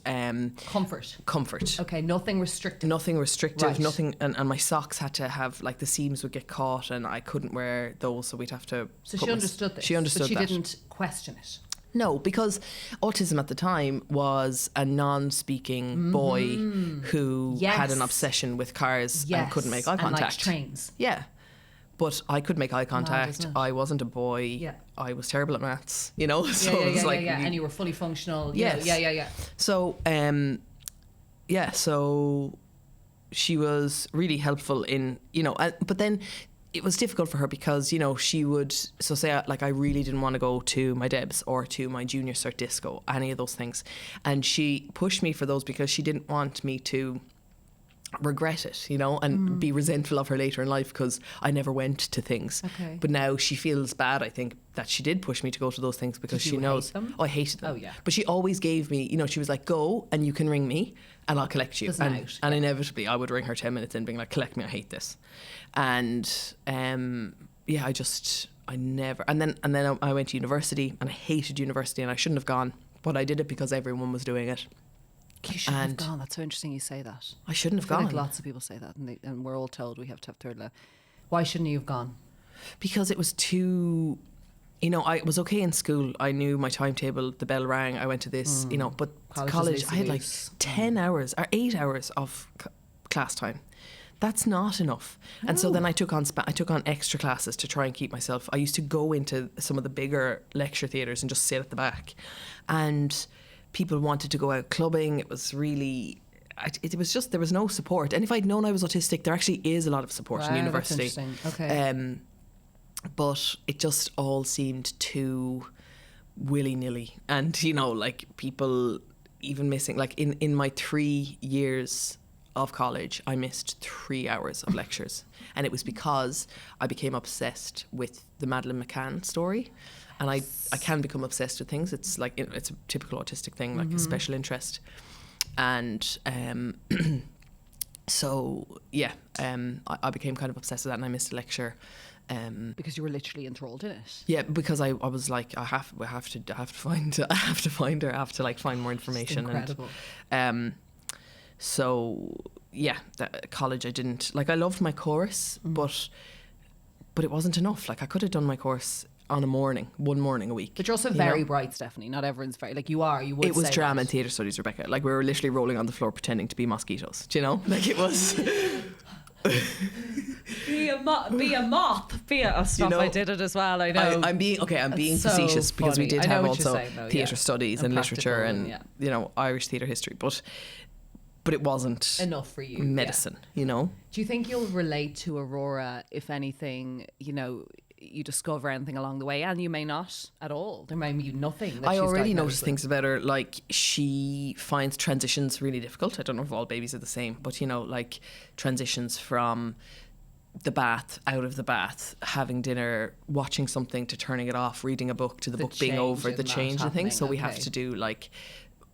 comfort. Okay, nothing restrictive. Right. Nothing, and my socks had to have, like, the seams would get caught, and I couldn't wear those, so we'd have to. So she understood this. She understood but she that. didn't question it. No, because autism at the time was a non-speaking boy who had an obsession with cars and couldn't make eye contact. And liked trains. Yeah. But I could make eye contact. I wasn't a boy. Yeah. I was terrible at maths, you know? So yeah, it was like. And you were fully functional. Yes. Yeah. So, so she was really helpful in, you know, but then it was difficult for her because, you know, she would, so say, like, I really didn't want to go to my Debs or to my junior cert disco, any of those things. And she pushed me for those because she didn't want me to regret it, you know, and be resentful of her later in life because I never went to things. Okay. But now she feels bad, I think, that she did push me to go to those things because she knows. Hate them? Oh, I hated them. Oh, yeah. But she always gave me, you know, she was like, go and you can ring me and I'll collect you. And inevitably I would ring her 10 minutes in being like, collect me, I hate this. And I never, and then I went to university and I hated university and I shouldn't have gone, but I did it because everyone was doing it. You shouldn't have gone. That's so interesting you say that. I shouldn't have I feel gone. like lots of people say that, and we're all told we have to have third level. Why shouldn't you have gone? Because it was too, you know, I was okay in school. I knew my timetable. The bell rang. I went to this, you know, but college I had like 10 hours or 8 hours of class time. that's not enough. And so then I took on extra classes to try and keep myself. I used to go into some of the bigger lecture theatres and just sit at the back, and people wanted to go out clubbing. It was really, it was just, there was no support. And if I'd known I was autistic, there actually is a lot of support in university. That's interesting. Okay. But it just all seemed too willy-nilly, and you know, like people even missing, like in my 3 years of college, I missed 3 hours of lectures, and it was because I became obsessed with the Madeleine McCann story. And I can become obsessed with things. It's like, it's a typical autistic thing, like a special interest. And I became kind of obsessed with that, and I missed a lecture. Because you were literally enthralled in it. Yeah, because I was like, I have to find her. I have to like find more information. It's incredible. And so yeah, college I didn't like. I loved my course, but it wasn't enough. Like I could have done my course on one morning a week. But you're also very bright, Stefanie. Not everyone's very, like you are. You would. It was say drama that. and theatre studies, Rebecca. Like we were literally rolling on the floor pretending to be mosquitoes. Do you know? Like it was. Be a moth. Stop. You know, I did it as well. I know. I'm being so facetious because we funny. did I know have what also you're saying, though, theatre yeah. studies and literature and you know, Irish theatre history, but it wasn't enough for you. medicine. You know. Do you think you'll relate to Aurora if anything? You know, you discover anything along the way, and you may not at all. There may be nothing. That I she's already diagnosed noticed with. things about her, like she finds transitions really difficult. I don't know if all babies are the same, but you know, like transitions from the bath, out of the bath, having dinner, watching something, to turning it off, reading a book, to the book being over, the change in things. So we have to do like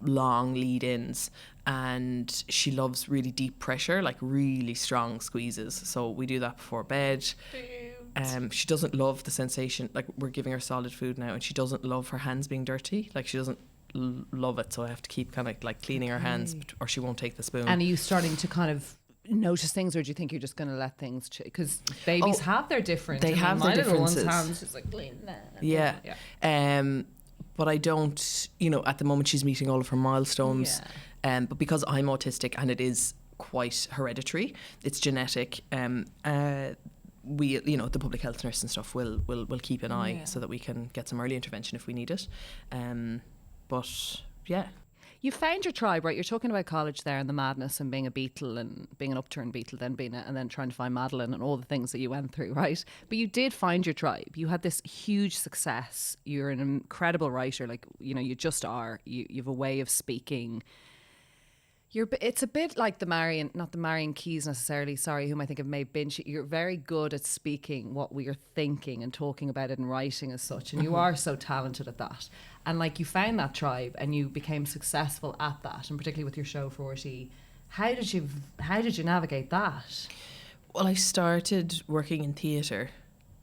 long lead-ins, and she loves really deep pressure, like really strong squeezes. So we do that before bed. She doesn't love the sensation, like we're giving her solid food now, and she doesn't love her hands being dirty. Like she doesn't love it, so I have to keep kind of like cleaning her hands, or she won't take the spoon. And are you starting to kind of notice things, or do you think you're just going to let things because babies have their different, they have their differences. My little one's hands just like clean that. Yeah. But I don't, you know, at the moment she's meeting all of her milestones. But because I'm autistic and it is quite hereditary, it's genetic, we, you know, the public health nurse and stuff will keep an eye so that we can get some early intervention if we need it. But yeah. You found your tribe, right? You're talking about college there and the madness and being a Beatle and being an upturned Beatle, and then trying to find Madeleine and all the things that you went through, right? But you did find your tribe. You had this huge success. You're an incredible writer, like, you know, you just are. You've a way of speaking. It's a bit like not the Marion Keys necessarily, sorry, whom I think have made binge. You're very good at speaking what we are thinking and talking about it and writing as such. And you are so talented at that. And like you found that tribe and you became successful at that, and particularly with your show 40. How did you navigate that? Well, I started working in theatre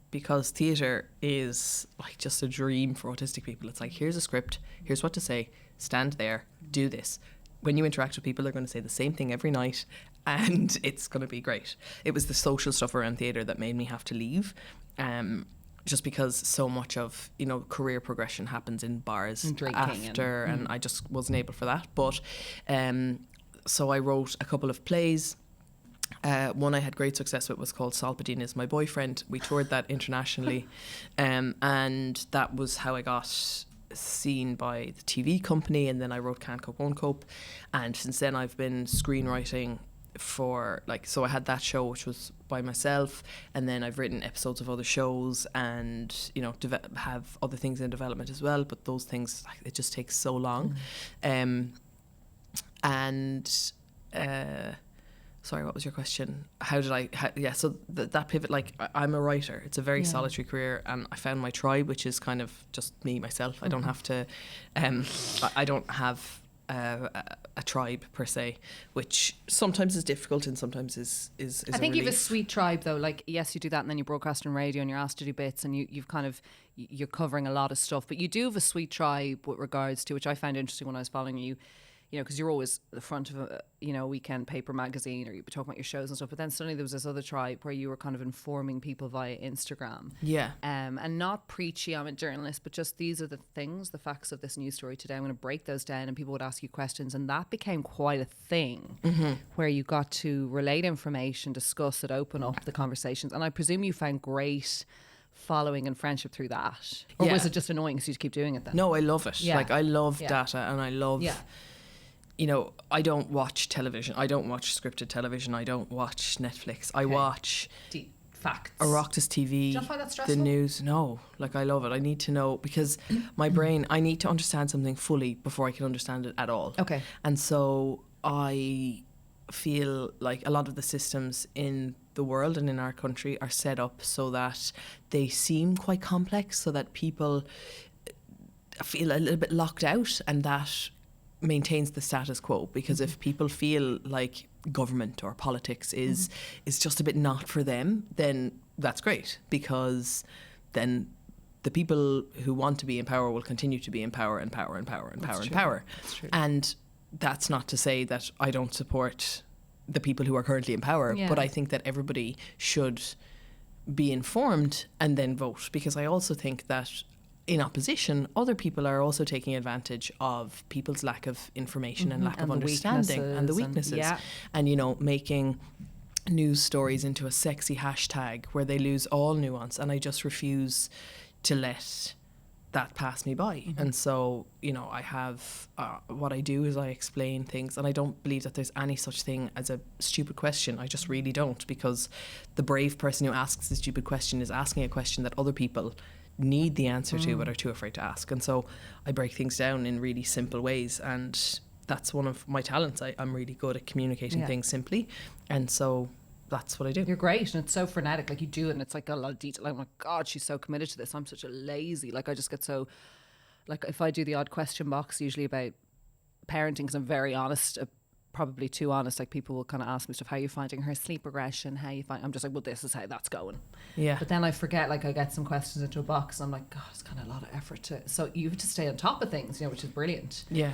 because theatre is like just a dream for autistic people. It's like, here's a script, here's what to say, stand there, do this. When you interact with people, they're going to say the same thing every night, and it's going to be great. It was the social stuff around theatre that made me have to leave, just because so much of, you know, career progression happens in bars and drinking after, and I just wasn't able for that. But so I wrote a couple of plays. One I had great success with was called Salpadine Is My Boyfriend. We toured that internationally, and that was how I got seen by the TV company, and then I wrote Can't Cope, Won't Cope, and since then I've been screenwriting for, like, so I had that show which was by myself, and then I've written episodes of other shows, and you know, have other things in development as well, but those things, like, it just takes so long. Sorry, what was your question? So that pivot, like, I'm a writer. It's a very solitary career, and I found my tribe, which is kind of just me, myself. I don't have to, I don't have a tribe per se, which sometimes is difficult and sometimes is I think you have a sweet tribe though. Like, yes, you do that, and then you broadcast on radio and you're asked to do bits, and you're covering a lot of stuff, but you do have a sweet tribe with regards to, which I found interesting when I was following you. you know, because you're always at the front of a, you know, weekend paper magazine, or you'd be talking about your shows and stuff. But then suddenly there was this other tribe where you were kind of informing people via Instagram. Yeah. And not preachy, I'm a journalist, but just these are the things, the facts of this news story today. I'm going to break those down, and people would ask you questions. And that became quite a thing where you got to relate information, discuss it, open up the conversations. And I presume you found great following and friendship through that, or was it just annoying so you keep doing it then? No, I love it. Like, I love data, and I love you know, I don't watch television, I don't watch scripted television, I don't watch Netflix. I watch Deep facts. Oireachtas TV. Do you not find that stressful? The news. No, like, I love it. I need to know, because my brain, I need to understand something fully before I can understand it at all. Okay. And so I feel like a lot of the systems in the world and in our country are set up so that they seem quite complex, so that people feel a little bit locked out, and that maintains the status quo. Because if people feel like government or politics is just a bit not for them, then that's great, because then the people who want to be in power will continue to be in power and power and power and power and power. That's true. And that's not to say that I don't support the people who are currently in power, but I think that everybody should be informed and then vote, because I also think that in opposition, other people are also taking advantage of people's lack of information and lack of understanding and the weaknesses, and you know, making news stories into a sexy hashtag where they lose all nuance, and I just refuse to let that pass me by. And so, you know, I have what I do is I explain things, and I don't believe that there's any such thing as a stupid question. I just really don't, because the brave person who asks the stupid question is asking a question that other people need the answer to but are too afraid to ask. And so I break things down in really simple ways, and that's one of my talents. I'm really good at communicating things simply, and so that's what I do. You're great, and it's so frenetic. Like, you do it, and it's like got a lot of detail. I'm like, God, she's so committed to this. I'm such a lazy. Like, I just get so, like, if I do the odd question box usually about parenting, because I'm very honest, probably too honest. Like, people will kind of ask me stuff, how are you finding her sleep regression? How you find? I'm just like, well, this is how that's going. Yeah. But then I forget. Like, I get some questions into a box, and I'm like, God, it's kind of a lot of effort to. So you have to stay on top of things, you know, which is brilliant. Yeah.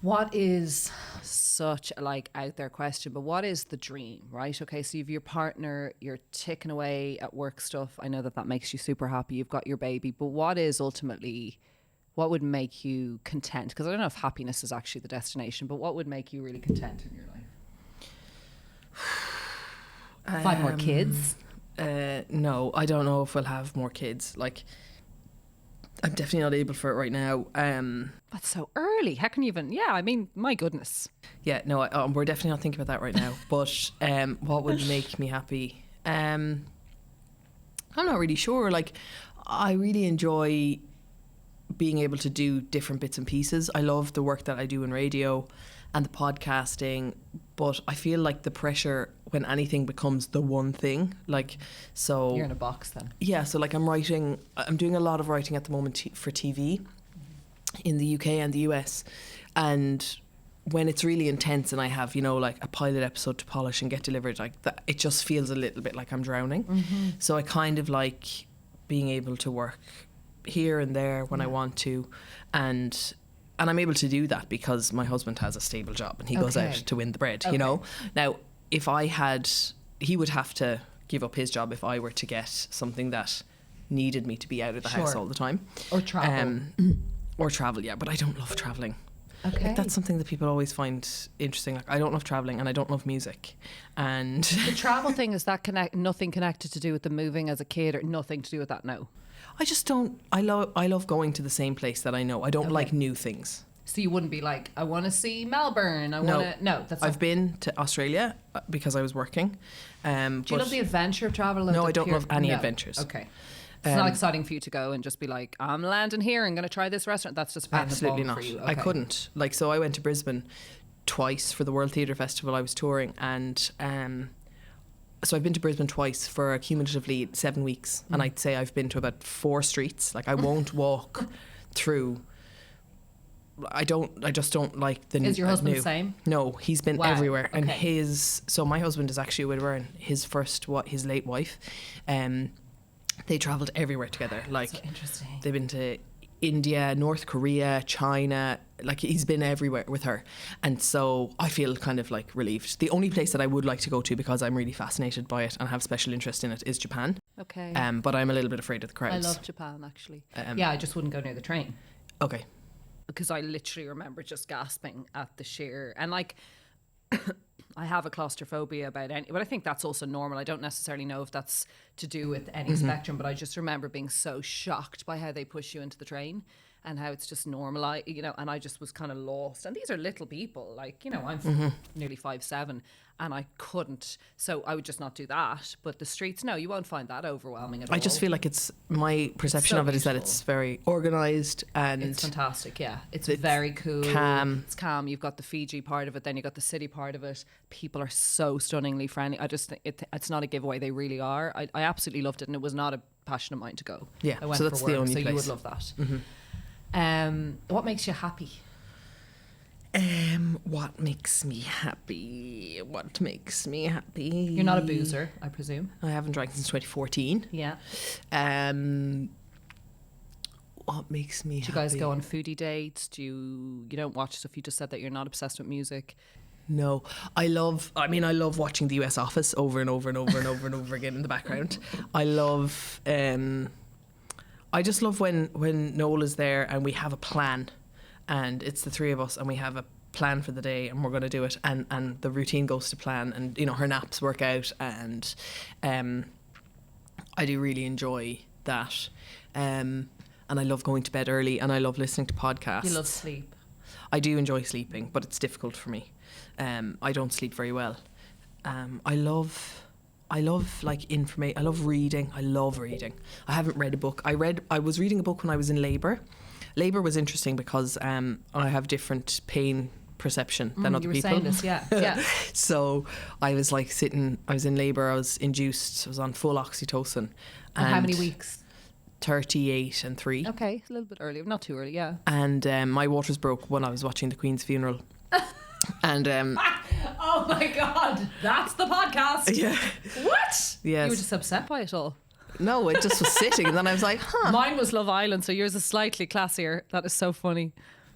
What is such a like out there question, but what is the dream, right? Okay, so you've your partner, you're ticking away at work stuff. I know that makes you super happy. You've got your baby, but what is ultimately, what would make you content? Because I don't know if happiness is actually the destination, but what would make you really content in your life? 5 more kids? No, I don't know if we'll have more kids. Like, I'm definitely not able for it right now. That's so early. How can you even? Yeah, I mean, my goodness. Yeah, no, we're definitely not thinking about that right now. But what would make me happy? I'm not really sure. Like, I really enjoy being able to do different bits and pieces. I love the work that I do in radio and the podcasting, but I feel like the pressure when anything becomes the one thing, like, so you're in a box then. Yeah, so like I'm doing a lot of writing at the moment for TV in the UK and the US, and when it's really intense and I have, you know, like a pilot episode to polish and get delivered, like that, it just feels a little bit like I'm drowning. So I kind of like being able to work here and there when I want to, and I'm able to do that because my husband has a stable job and he goes out to win the bread, you know. Now, if he would have to give up his job if I were to get something that needed me to be out of the house all the time. Or travel. Yeah, but I don't love travelling. Like, that's something that people always find interesting. Like, I don't love travelling and I don't love music. And the travel thing, is that nothing connected to do with the moving as a kid, or nothing to do with that? No. I just don't. I love going to the same place that I know. I don't like new things. So you wouldn't be like, I want to see Melbourne. No, I've been to Australia because I was working. Do you love the adventure of travel? No, I don't love any adventures. Okay. It's not exciting for you to go and just be like, I'm landing here, I'm going to try this restaurant. That's just absolutely not. For you. I couldn't. Like, so I went to Brisbane twice for the World Theatre Festival. I was touring, and so I've been to Brisbane twice for cumulatively 7 weeks, and I'd say I've been to about 4 streets. Like, I won't walk through. I just don't like the. Is your husband the same? No, he's been everywhere, and so my husband is actually a widower, and his late wife, they travelled everywhere together. Like, so interesting. They've been to India, North Korea, China, like he's been everywhere with her, and so I feel kind of like relieved. The only place that I would like to go to, because I'm really fascinated by it and have special interest in it, is Japan. Okay. But I'm a little bit afraid of the crowds. I love Japan, actually. Yeah, I just wouldn't go near the train. Okay. Because I literally remember just gasping at the sheer, and like I have a claustrophobia about any, but I think that's also normal. I don't necessarily know if that's to do with any spectrum, but I just remember being so shocked by how they push you into the train and how it's just normal, you know, and I just was kind of lost. And these are little people, like, you know, I'm nearly 5'7", and I couldn't, so I would just not do that. But the streets, no, you won't find that overwhelming at all. I just feel like it's, my perception of it is that it's very organised and it's fantastic. Yeah, it's very cool, calm. It's calm. You've got the Fiji part of it, then you've got the city part of it. People are so stunningly friendly. I just think it's not a giveaway. They really are. I absolutely loved it, and it was not a passion of mine to go. Yeah, I went so that's for work, the only so place. you would love that. What makes you happy? What makes me happy? What makes me happy? You're not a boozer, I presume. I haven't drank since 2014. Yeah. What makes me happy? Do you guys go on foodie dates? You don't watch stuff? You just said that you're not obsessed with music. No, I love watching the US Office over and over and over and over and over again in the background. I love, I just love when Noel is there and we have a plan, and it's the three of us and we have a plan for the day and we're going to do it, and the routine goes to plan, and, you know, her naps work out, and I do really enjoy that. And I love going to bed early, and I love listening to podcasts. You love sleep. I do enjoy sleeping, but it's difficult for me. I don't sleep very well. I love like information. I love reading. I haven't read a book. I was reading a book when I was in labour. Labour was interesting because I have different pain perception than other you were people. saying this, yeah. So I was like I was in labour, I was induced, I was on full oxytocin. And how many weeks? 38 and 3. Okay, a little bit earlier, not too early, yeah. And my waters broke when I was watching the Queen's funeral. And oh my God, that's the podcast. Yeah. What? Yes. You were just upset by it all. No, it just was sitting, and then I was like, huh. Mine was Love Island, so yours is slightly classier. That is so funny.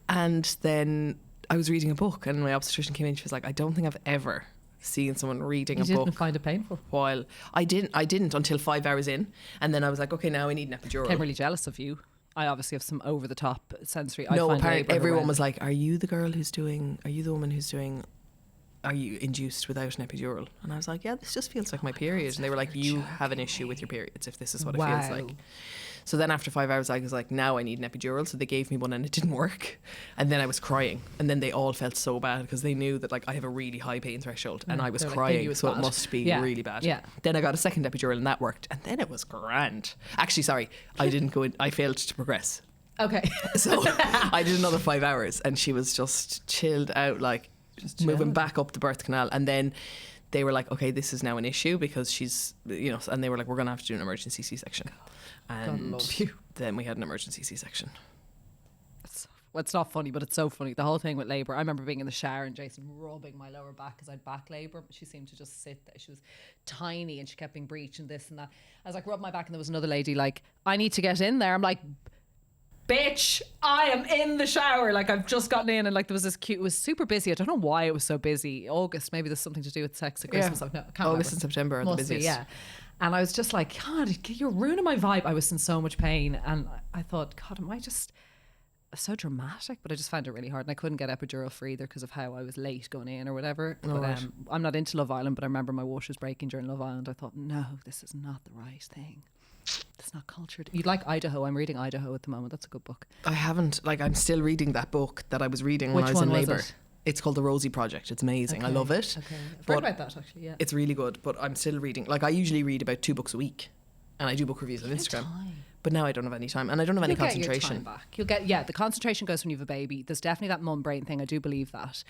And then I was reading a book, and my obstetrician came in. She was like, I don't think I've ever seen someone reading a book. You didn't find it painful? While I didn't until 5 hours in, and then I was like, okay, now I need an epidural. I'm really jealous of you. I obviously have some over the top sensory. No, I find apparently everyone was like, are you the woman who's doing, are you induced without an epidural? And I was like, yeah, this just feels like my period. And they were like, you have an issue with your periods if this is what it feels like. So then after 5 hours I was like, now I need an epidural. So they gave me one and it didn't work. And then I was crying. And then they all felt so bad because they knew that like I have a really high pain threshold, and I was crying, so bad. It must be really bad. Yeah. Then I got a second epidural and that worked. And then it was grand. Actually, sorry, I didn't go in. I failed to progress. Okay. So I did another 5 hours and she was just chilled out, like just moving back up the birth canal. And then they were like, okay, this is now an issue because she's, you know, and they were like, we're going to have to do an emergency C-section. And God love you. Then we had an emergency C-section. It's not funny, but it's so funny. The whole thing with labour. I remember being in the shower and Jason rubbing my lower back because I'd back labour, but she seemed to just sit there. She was tiny and she kept being breached and this and that. I was like, rub my back, and there was another lady like, I need to get in there. I'm like, bitch, I am in the shower. Like, I've just gotten in, and like there was this cute, it was super busy. I don't know why it was so busy. August, maybe there's something to do with sex at Christmas. Yeah. Like, no, I can't August remember. and September are Must the busiest. be, yeah. And I was just like, God, you're ruining my vibe. I was in so much pain, and I thought, God, am I just so dramatic? But I just found it really hard, and I couldn't get epidural for either because of how I was late going in or whatever. But right. I'm not into Love Island, but I remember my water was breaking during Love Island. I thought, no, this is not the right thing. It's not cultured. You'd like Idaho. I'm reading Idaho at the moment. That's a good book. I haven't, like, I'm still reading that book that I was reading when I was in labour. It? It's called The Rosie Project. It's amazing. Okay. I love it. Okay. I've heard about that actually, yeah. It's really good, but I'm still reading. Like, I usually read about 2 books a week, and I do book reviews on Instagram. But now I don't have any time, and I don't have any concentration. Your time back. You'll get, the concentration goes when you have a baby. There's definitely that mum brain thing. I do believe that.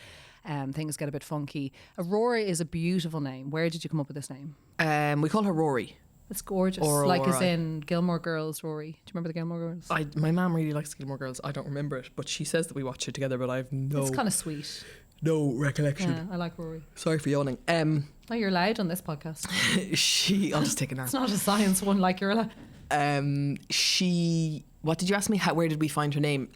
Things get a bit funky. Aurora is a beautiful name. Where did you come up with this name? We call her Rory. It's gorgeous. Aurora. Like as in Gilmore Girls, Rory. Do you remember the Gilmore Girls? My mum really likes Gilmore Girls. I don't remember it, but she says that we watch it together, but I have It's kind of sweet. no recollection. Yeah, I like Rory. Sorry for yawning. No, you're allowed on this podcast. I'll just take a nap. It's not a science one, like you're allowed. What did you ask me? Where did we find her name?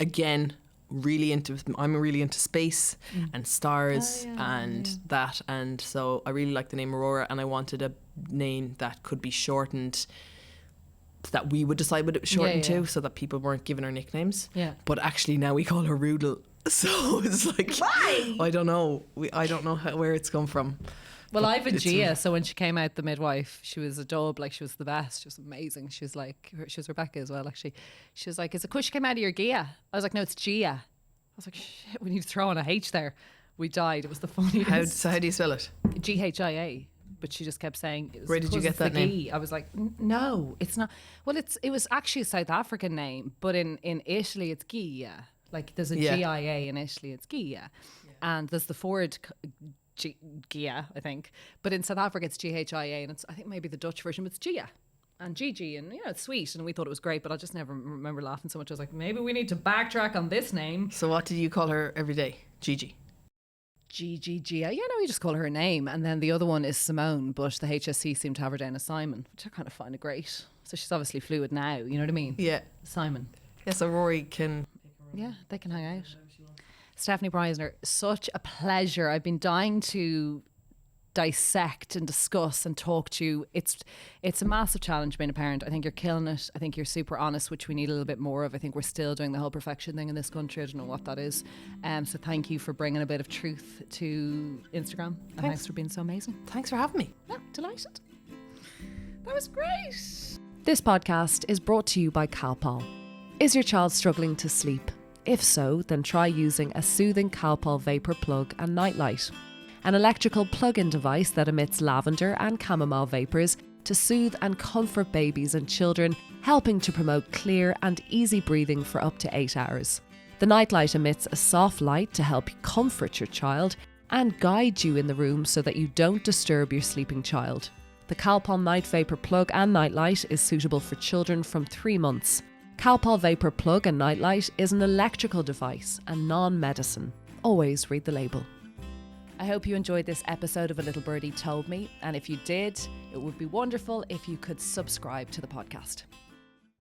Again, I'm really into space and stars that, and so I really like the name Aurora, and I wanted a name that could be shortened, that we would decide what it was shortened to, so that people weren't giving her nicknames. Yeah. But actually now we call her Roodle, so it's like, why? I don't know. I don't know where it's come from. Well, I've a Gia, so when she came out, the midwife, she was a dub, like she was the best. She was amazing. She was Rebecca as well, actually. She was like, is a cush came out of your Gia? I was like, no, it's Gia. I was like, shit, we need to throw on a H there. We died. It was the funniest. How do you spell it? Ghia. But she just kept saying, it was where did you get that name? Ghee. I was like, no, it's not. Well, it was actually a South African name, but in Italy it's Ghia. Like there's a Gia in Italy, it's Ghia. And there's the Ford Gia, I think. But in South Africa it's Ghia, and it's, I think maybe the Dutch version, but it's Gia. And Gigi, and it's sweet, and we thought it was great, but I just never remember laughing so much. I was like, maybe we need to backtrack on this name. So what did you call her every day? Gigi. Gia. We just call her name. And then the other one is Simone, but the HSC seem to have her down as Simon, which I kind of find it great. So she's obviously fluid now, you know what I mean? Yeah. Simon. Yeah, so Rory can... Yeah, they can hang out. Stefanie Preissner, such a pleasure. I've been dying to dissect and discuss and talk to you. It's a massive challenge being a parent. I think you're killing it. I think you're super honest, which we need a little bit more of. I think we're still doing the whole perfection thing in this country. I don't know what that is. So thank you for bringing a bit of truth to Instagram. And thanks for being so amazing. Thanks for having me. Yeah, delighted. That was great. This podcast is brought to you by Calpol. Is your child struggling to sleep? If so, then try using a soothing Calpol vapor plug and nightlight, an electrical plug-in device that emits lavender and chamomile vapors to soothe and comfort babies and children, helping to promote clear and easy breathing for up to 8 hours. The nightlight emits a soft light to help comfort your child and guide you in the room so that you don't disturb your sleeping child. The Calpol Night Vapor Plug and Nightlight is suitable for children from 3 months. Calpol Vapor Plug and Nightlight is an electrical device and non-medicine. Always read the label. I hope you enjoyed this episode of A Little Birdie Told Me, and if you did, it would be wonderful if you could subscribe to the podcast.